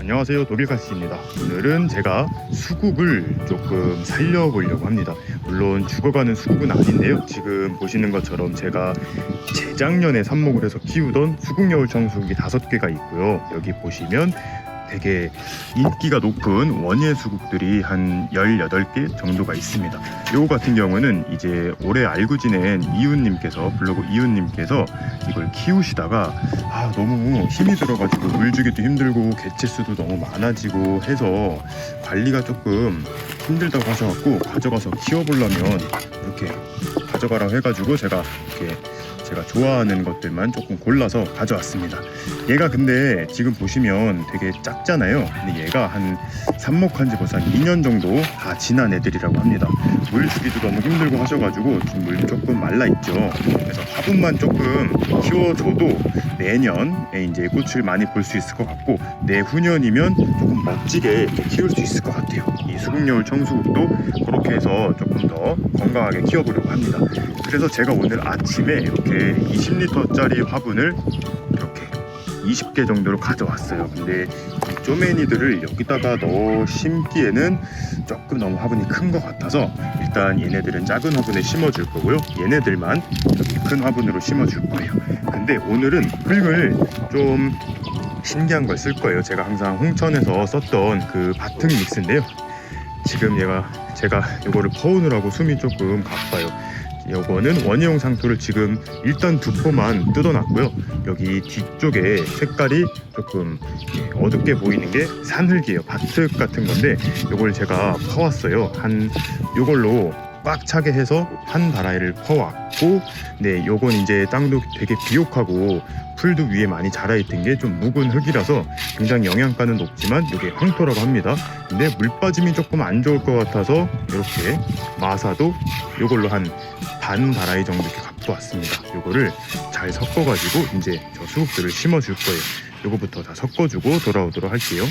안녕하세요, 독일가스입니다. 오늘은 제가 수국을 조금 살려보려고 합니다. 물론 죽어가는 수국은 아닌데요, 지금 보시는 것처럼 제가 재작년에 삽목을 해서 키우던 수국여울청수국이 5개가 있고요. 여기 보시면 되게 인기가 높은 원예 수국들이 한 18개 정도가 있습니다. 요거 같은 경우는 이제 올해 알고 지낸 이웃님께서, 블로그 이웃님께서 이걸 키우시다가 너무 힘이 들어가지고 물 주기도 힘들고 개체수도 너무 많아지고 해서 관리가 조금 힘들다고 하셔갖고 가져가서 키워보려면 이렇게 가져가라고 해가지고 제가 이렇게 제가 좋아하는 것들만 조금 골라서 가져왔습니다. 얘가 근데 지금 보시면 되게 작잖아요. 근데 얘가 한 삽목한 지 벌써 한 2년 정도 다 지난 애들이라고 합니다. 물 주기도 너무 힘들고 하셔가지고 지금 물도 조금 말라있죠. 그래서 화분만 조금 키워줘도 내년에 이제 꽃을 많이 볼 수 있을 것 같고, 내후년이면 조금 멋지게 키울 수 있을 것 같아요. 이 수국여울 청수국도 그렇게 해서 조금 더 건강하게 키워보려고 합니다. 그래서 제가 오늘 아침에 이렇게 20리터짜리 화분을 이렇게 20개 정도로 가져왔어요. 근데 이 쪼매니들을 여기다가 넣어 심기에는 조금 너무 화분이 큰 것 같아서 일단 얘네들은 작은 화분에 심어줄 거고요. 얘네들만 이렇게 큰 화분으로 심어줄 거예요. 근데 오늘은 흙을 좀 신기한 걸 쓸 거예요. 제가 항상 홍천에서 썼던 그 바튼 믹스인데요. 지금 제가 이거를 퍼오느라고 숨이 조금 가빠요. 요거는 원예용 상토를 지금 일단 2포만 뜯어놨고요. 여기 뒤쪽에 색깔이 조금 어둡게 보이는 게 산흙이에요. 밭흙 같은 건데 요걸 제가 퍼왔어요. 요걸로 꽉 차게 해서 한 다라이를 퍼왔고, 네, 요건 이제 땅도 되게 비옥하고 풀도 위에 많이 자라있던 게 좀 묵은 흙이라서 굉장히 영양가는 높지만 이게 황토라고 합니다. 근데 물 빠짐이 조금 안 좋을 것 같아서 이렇게 마사도 요걸로 한 반 다라이 정도 이렇게 갖고 왔습니다. 요거를 잘 섞어가지고 이제 저 수국들을 심어줄 거예요. 요거부터 다 섞어주고 돌아오도록 할게요.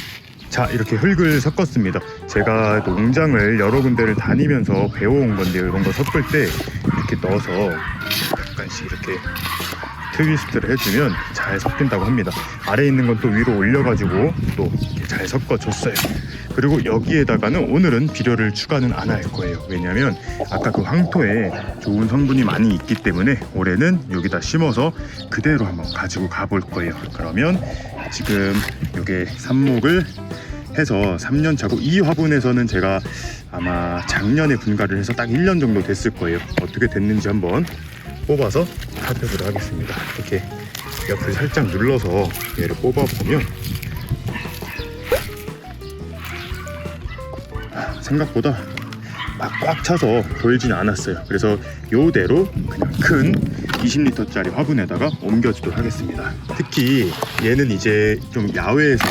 자, 이렇게 흙을 섞었습니다. 제가 농장을 여러 군데를 다니면서 배워온 건데요, 이런 거 섞을 때 이렇게 넣어서 약간씩 이렇게 트위스트를 해주면 잘 섞인다고 합니다. 아래에 있는 건 또 위로 올려가지고 또 잘 섞어줬어요. 그리고 여기에다가는 오늘은 비료를 추가는 안 할 거예요. 왜냐면 아까 그 황토에 좋은 성분이 많이 있기 때문에 올해는 여기다 심어서 그대로 한번 가지고 가볼 거예요. 그러면 지금 요게 삽목을 해서 3년 차고, 이 화분에서는 제가 아마 작년에 분갈이를 해서 딱 1년 정도 됐을 거예요. 어떻게 됐는지 한번 뽑아서 살펴보도록 하겠습니다. 이렇게 옆을 살짝 눌러서 얘를 뽑아보면 생각보다 막 꽉 차서 보이진 않았어요. 그래서 요대로 그냥 큰 20리터짜리 화분에다가 옮겨주도록 하겠습니다. 특히 얘는 이제 좀 야외에서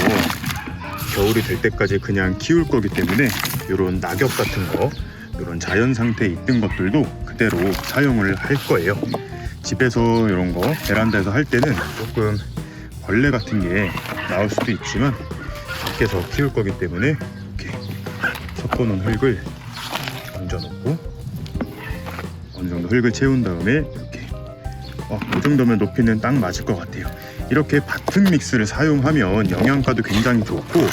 겨울이 될 때까지 그냥 키울 거기 때문에 이런 낙엽 같은 거, 이런 자연 상태에 있던 것들도 그대로 사용을 할 거예요. 집에서 이런 거 베란다에서 할 때는 조금 벌레 같은 게 나올 수도 있지만 밖에서 키울 거기 때문에 이렇게 섞어놓은 흙을 얹어놓고 어느 정도 흙을 채운 다음에 이렇게 이 정도면 높이는 딱 맞을 것 같아요. 이렇게 바튼 믹스를 사용하면 영양가도 굉장히 좋고,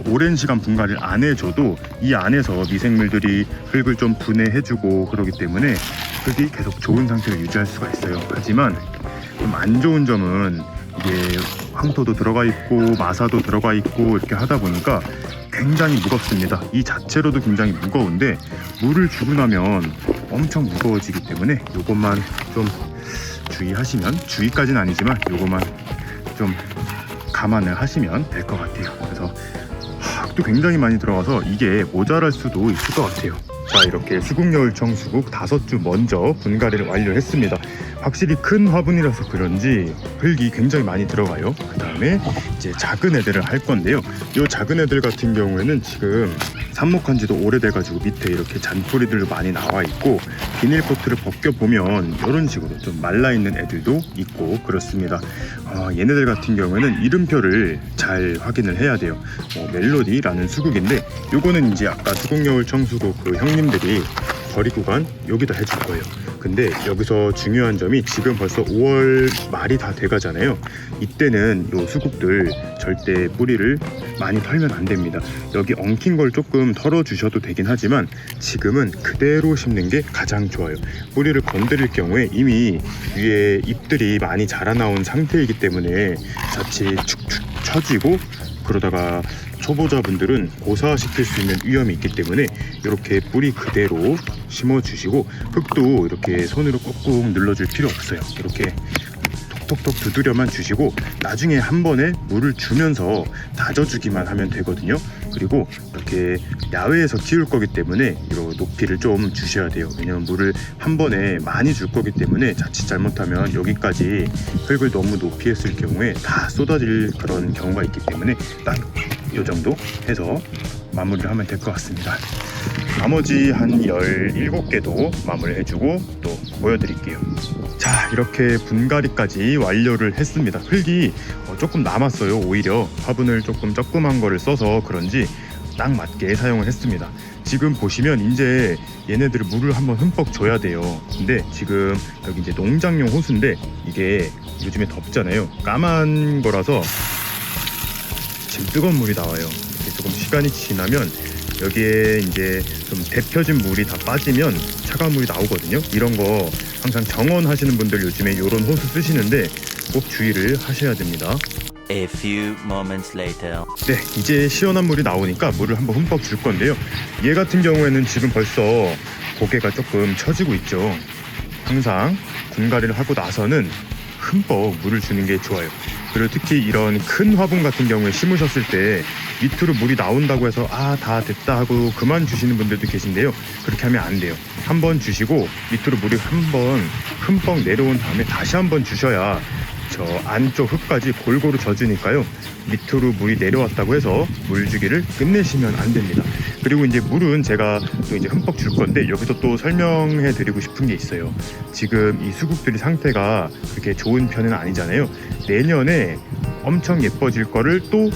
오랜 시간 분갈이를 안 해줘도 이 안에서 미생물들이 흙을 좀 분해해주고 그러기 때문에 흙이 계속 좋은 상태를 유지할 수가 있어요. 하지만 좀 안 좋은 점은 이게 황토도 들어가 있고 마사도 들어가 있고 이렇게 하다 보니까 굉장히 무겁습니다. 이 자체로도 굉장히 무거운데 물을 주고 나면 엄청 무거워지기 때문에 요것만 좀 주의하시면, 주의까지는 아니지만 요것만 좀 감안을 하시면 될 것 같아요. 그래서 흙도 굉장히 많이 들어가서 이게 모자랄 수도 있을 것 같아요. 자, 이렇게 수국여울 청수국 5주 먼저 분갈이를 완료했습니다. 확실히 큰 화분이라서 그런지 흙이 굉장히 많이 들어가요. 그 다음에 이제 작은 애들을 할 건데요, 이 작은 애들 같은 경우에는 지금 삽목한 지도 오래돼가지고 밑에 이렇게 잔뿌리들도 많이 나와 있고, 비닐코트를 벗겨보면 이런 식으로 좀 말라있는 애들도 있고 그렇습니다. 얘네들 같은 경우에는 이름표를 잘 확인을 해야 돼요. 멜로디라는 수국인데, 요거는 이제 아까 수국여울 청수국 그 형님들이 거리 구간 여기다 해줄 거예요. 근데 여기서 중요한 점이 지금 벌써 5월 말이 다 돼가잖아요. 이때는 요 수국들 절대 뿌리를 많이 털면 안 됩니다. 여기 엉킨 걸 조금 털어 주셔도 되긴 하지만 지금은 그대로 심는 게 가장 좋아요. 뿌리를 건드릴 경우에 이미 위에 잎들이 많이 자라나온 상태이기 때문에 자칫 축축 처지고 그러다가 초보자분들은 고사시킬 수 있는 위험이 있기 때문에 이렇게 뿌리 그대로 심어주시고 흙도 이렇게 손으로 꾹꾹 눌러줄 필요 없어요. 이렇게 톡톡톡 두드려만 주시고 나중에 한 번에 물을 주면서 다져주기만 하면 되거든요. 그리고 이렇게 야외에서 키울 거기 때문에 이런 높이를 좀 주셔야 돼요. 왜냐면 물을 한 번에 많이 줄 거기 때문에 자칫 잘못하면 여기까지 흙을 너무 높이 했을 경우에 다 쏟아질 그런 경우가 있기 때문에 딱 이 정도 해서 마무리를 하면 될 것 같습니다. 나머지 한 17개도 마무리 해주고 또 보여드릴게요. 자, 이렇게 분갈이까지 완료를 했습니다. 흙이 조금 남았어요. 오히려 화분을 조금 조그만 거를 써서 그런지 딱 맞게 사용을 했습니다. 지금 보시면 이제 얘네들을 물을 한번 흠뻑 줘야 돼요. 근데 지금 여기 이제 농장용 호수인데 이게 요즘에 덥잖아요. 까만 거라서 지금 뜨거운 물이 나와요. 이렇게 조금 시간이 지나면 여기에 이제 좀 데펴진 물이 다 빠지면 차가운 물이 나오거든요. 이런 거 항상 정원 하시는 분들 요즘에 이런 호수 쓰시는데 꼭 주의를 하셔야 됩니다. A few moments later. 네, 이제 시원한 물이 나오니까 물을 한번 흠뻑 줄 건데요. 얘 같은 경우에는 지금 벌써 고개가 조금 처지고 있죠. 항상 분갈이를 하고 나서는 흠뻑 물을 주는 게 좋아요. 그리고 특히 이런 큰 화분 같은 경우에 심으셨을 때 밑으로 물이 나온다고 해서 다 됐다 하고 그만 주시는 분들도 계신데요. 그렇게 하면 안 돼요. 한 번 주시고 밑으로 물이 한 번 흠뻑 내려온 다음에 다시 한 번 주셔야 저 안쪽 흙까지 골고루 젖으니까요. 밑으로 물이 내려왔다고 해서 물 주기를 끝내시면 안 됩니다. 그리고 이제 물은 제가 또 이제 흠뻑 줄 건데 여기서 또 설명해 드리고 싶은 게 있어요. 지금 이 수국들이 상태가 그렇게 좋은 편은 아니잖아요. 내년에 엄청 예뻐질 거를 또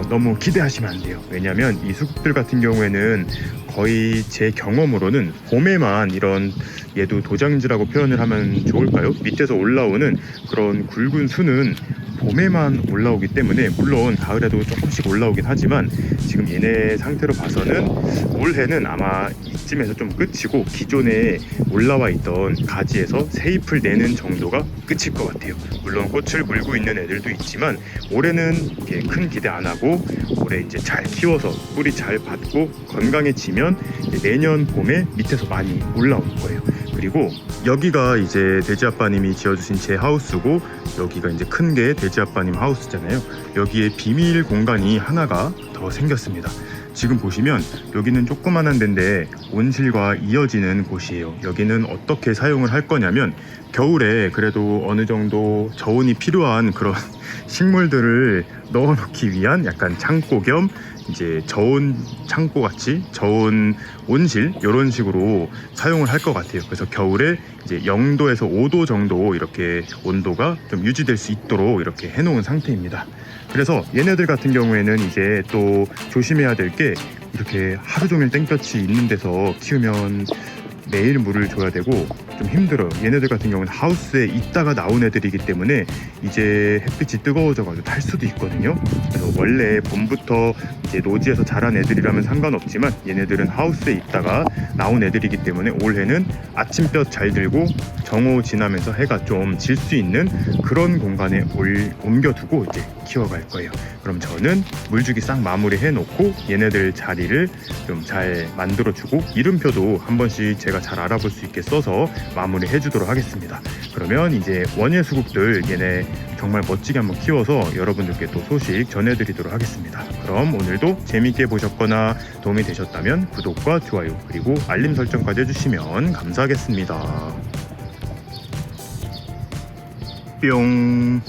너무 기대하시면 안 돼요. 왜냐면 이 수국들 같은 경우에는 거의 제 경험으로는 봄에만 이런 얘도 도장지라고 표현을 하면 좋을까요? 밑에서 올라오는 그런 굵은 수는 봄에만 올라오기 때문에 물론 가을에도 조금씩 올라오긴 하지만 지금 얘네 상태로 봐서는 올해는 아마 이쯤에서 좀 끝이고 기존에 올라와 있던 가지에서 새 잎을 내는 정도가 끝일 것 같아요. 물론 꽃을 물고 있는 애들도 있지만 올해는 이렇게 큰 기대 안 하고 올해 이제 잘 키워서 뿌리 잘 받고 건강해지면 내년 봄에 밑에서 많이 올라올 거예요. 그리고 여기가 이제 돼지아빠님이 지어주신 제 하우스고 여기가 이제 큰 게 돼지아빠님 하우스잖아요. 여기에 비밀 공간이 하나가 더 생겼습니다. 지금 보시면 여기는 조그만한 데인데 온실과 이어지는 곳이에요. 여기는 어떻게 사용을 할 거냐면 겨울에 그래도 어느 정도 저온이 필요한 그런 식물들을 넣어놓기 위한 약간 창고 겸 이제 저온 창고 같이 저온 온실 이런 식으로 사용을 할 것 같아요. 그래서 겨울에 이제 0도에서 5도 정도 이렇게 온도가 좀 유지될 수 있도록 이렇게 해놓은 상태입니다. 그래서 얘네들 같은 경우에는 이제 또 조심해야 될 게 이렇게 하루 종일 땡볕이 있는 데서 키우면 매일 물을 줘야 되고 좀 힘들어요. 얘네들 같은 경우는 하우스에 있다가 나온 애들이기 때문에 이제 햇빛이 뜨거워져가지고 탈 수도 있거든요. 그래서 원래 봄부터 이제 노지에서 자란 애들이라면 상관없지만 얘네들은 하우스에 있다가 나온 애들이기 때문에 올해는 아침볕 잘 들고 정오 지나면서 해가 좀 질 수 있는 그런 공간에 옮겨두고 이제 키워갈 거예요. 그럼 저는 물주기 싹 마무리해 놓고 얘네들 자리를 좀 잘 만들어주고 이름표도 한 번씩 제가 잘 알아볼 수 있게 써서 마무리 해주도록 하겠습니다. 그러면 이제 원예 수국들 얘네 정말 멋지게 한번 키워서 여러분들께 또 소식 전해드리도록 하겠습니다. 그럼 오늘도 재밌게 보셨거나 도움이 되셨다면 구독과 좋아요 그리고 알림 설정까지 해주시면 감사하겠습니다. 뿅.